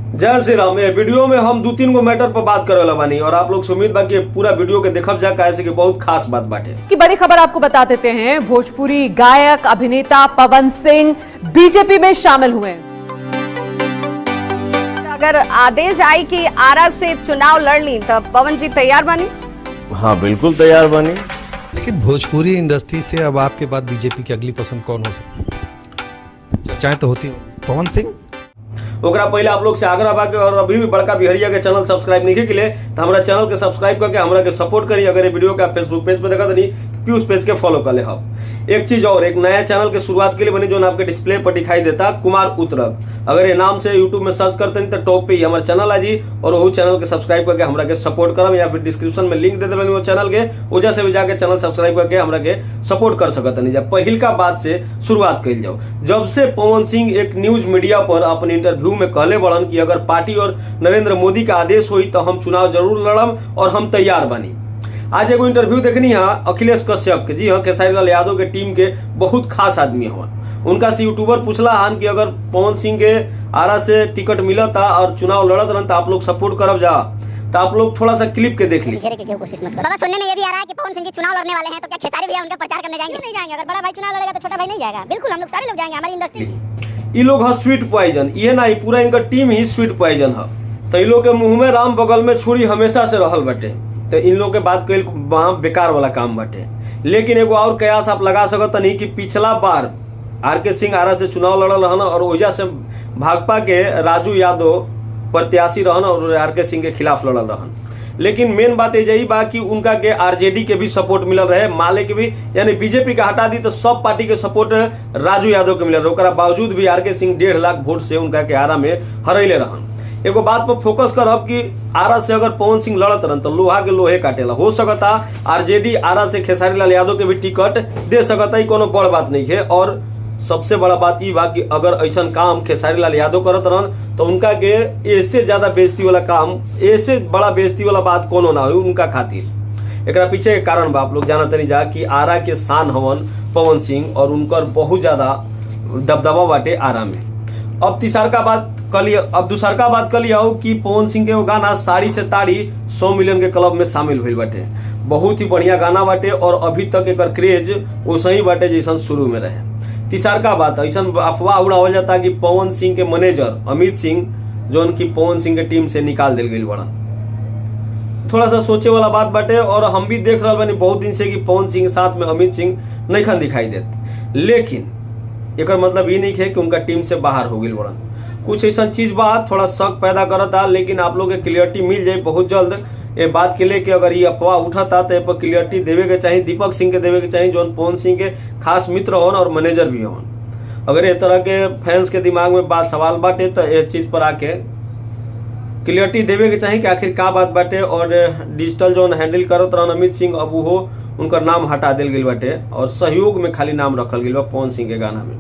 जय श्री राम। ये वीडियो में हम 2-3 गो मैटर पर बात करे वाला बानी और आप लोग से उम्मीद बा कि पूरा वीडियो के देखब जा कैसे कि बहुत खास बात बाटे। की बड़ी खबर आपको बता देते हैं। भोजपुरी गायक अभिनेता पवन सिंह बीजेपी में शामिल हुए। अगर आदेश आई कि आरा से चुनाव लड़ ली तो पवन जी तैयार बनी? हाँ बिल्कुल तैयार बनी। लेकिन भोजपुरी इंडस्ट्री से अब आपके बाद बीजेपी की अगली पसंद कौन हो सकती है? चर्चाएं तो होती पवन सिंह। ओकरा पहले आप लोग से आग्रह बा के और अभी भी बड़का बिहरिया के चैनल सब्सक्राइब नहीं किए तो हमारा चैनल के सब्सक्राइब करके हमरा के सपोर्ट करी। अगर ये वीडियो का फेसबुक पेज पे देखा नहीं तो उस पेज के फॉलो कर ले। हम एक चीज और, एक नया चैनल के शुरुआत के लिए बनी जो आपके डिस्प्ले पर दिखाई देता कुमार उतरक। अगर ये नाम से यूट्यूब में सर्च करते हैं तो टॉप पे ही हमारा चैनल आ जी और वही चैनल के सब्सक्राइब करके हमरा के सपोर्ट करब या फिर डिस्क्रिप्शन में लिंक दे देबे वो चैनल के वजह से भी जाके चैनल सब्सक्राइब करके हमरा के सपोर्ट कर सकत नहीं। जब पहिल का बात से शुरुआत कइल जाओ, जब से पवन सिंह एक न्यूज मीडिया पर अपन इंटरव्यू में कहले बड़न कि अगर पार्टी और नरेंद्र मोदी का आदेश हुई तो हम चुनाव जरूर लड़म और हम तैयार बनी। आज एगो इंटरव्यू देखनी है अखिलेश कश्यप के। जी हाँ, खेसारी लाल यादव के टीम के बहुत खास आदमी हवन। उनका से यूट्यूबर पूछला हन कि अगर पवन सिंह के आरा से टिकट मिलता और चुनाव लड़त रहन तो आप लोग सपोर्ट करब जा। तो आप लोग थोड़ा सा क्लिप के देख ली। बाबा सुनने में ये भी आ रहा है कि पवन सिंह जी चुनाव लड़ने वाले हैं, तो क्या खेसारी भैया उनका प्रचार करने जाएंगे? नहीं जाएंगे। अगर बड़ा भाई चुनाव लड़ेगा तो छोटा भाई नहीं जाएगा। बिल्कुल हम लोग सारे लोग जाएंगे, हमारी इंडस्ट्री। ये लोग है स्वीट पॉइजन, ये ना पूरा इनका टीम ही स्वीट पॉइजन है। तो इन लोग के मुंह में राम बगल में छुरी हमेशा से रहल बटे। तो इन लोग के बात कइल वहां बेकार वाला काम बटे। लेकिन एगो और कयास आप लगा सकत नहीं कि पिछला बार आर.के. सिंह आरा से चुनाव लड़ल रहन और वजह से भाजपा के राजू यादव प्रत्याशी रहन और आर.के. सिंह के खिलाफ लड़ल रहन। लेकिन मेन बात यही बा कि उनका के आरजेडी के भी सपोर्ट मिलल रहे, माले के भी, यानी बीजेपी का हटा दी तो सब पार्टी के सपोर्ट राजू यादव के मिलल रहे। ओकरा बावजूद भी आर.के. सिंह 1.5 लाख वोट से उनका के आरा में हरैले रहन। एगो बात पर फोकस करब कि आरा से अगर पवन सिंह लड़त रहन तो लोहा के लोहे काटेला। हो सकता आरजेडी आरा से खेसारी लाल यादव के भी टिकट दे सकता, ही कोनो बड़ बात नहीं है। और सबसे बड़ा बात ये बा कि अगर ऐसा काम खेसारी लाल यादव करत रहन तो उनका के ऐसे ज्यादा बेइज्जती वाला काम, ऐसे बड़ा बेइज्जती वाला बात कोनो ना हो उनका खातिर। एकरा पीछे एक कारण बा, आप लोग जानत नहीं जा कि आरा के शान हवन पवन सिंह और उनकर बहुत ज्यादा दबदबा बाटे आरा में। अब तीसरका बात कलिए, अब दूसरका बात कलिए हो कि पवन सिंह के वो गाना साड़ी से ताड़ी 100 मिलियन के क्लब में शामिल हुई बाटे। बहुत ही बढ़िया गाना बाटे और अभी तक एक क्रेज वैसे ही बाटे जैसा शुरू में रहे। तीसरका बात, ऐसा अफवाह उड़ावल जाता कि पवन सिंह के मैनेजर अमित सिंह जो उनकी पवन सिंह के टीम से निकाल दिल गई बड़ा। थोड़ा सा सोचे वाला बात बाटे और हम भी देख रहा बानी बहुत दिन से कि पवन सिंह के साथ में अमित सिंह नहीं खन दिखाई देते। लेकिन एक मतलब ये नहीं है कि उनका टीम से बाहर हो गई बड़ा। कुछ ऐसा चीज बात थोड़ा शक पैदा करता, लेकिन आप लोग के क्लियरिटी मिल जाए बहुत जल्द ये बात के लिए कि अगर ये अफवाह उठाता तो पर क्लियरिटी देवे के चाहिए, दीपक सिंह के देवे के चाहिए जो पवन सिंह के खास मित्र होन और मैनेजर भी होन। अगर इस तरह के फैंस के दिमाग में बात सवाल बाटे तो इस चीज पर आके क्लियरिटी देवे के चाहिए कि आखिर का बात बाटे। और डिजिटल जो हैंडल करत रहन अमित सिंह, अब वो उनका नाम हटा दिल गई बाटे और सहयोग में खाली नाम रखल गई बा पवन सिंह के गाना में।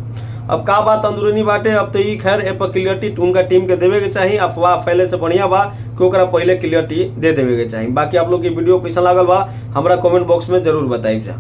अब का बात अंदरूनी बाटे, अब तो ये खैर ए पर क्लियरिटी उनका टीम के देवे के चाहिए। अफवाह फैले से बढ़िया बा कि ओकरा पहले क्लियरिटी दे देवे के चाहिए। बाकी आप लोग की वीडियो कैसा लागल बा हमरा कमेंट बॉक्स में जरूर बताइब जा।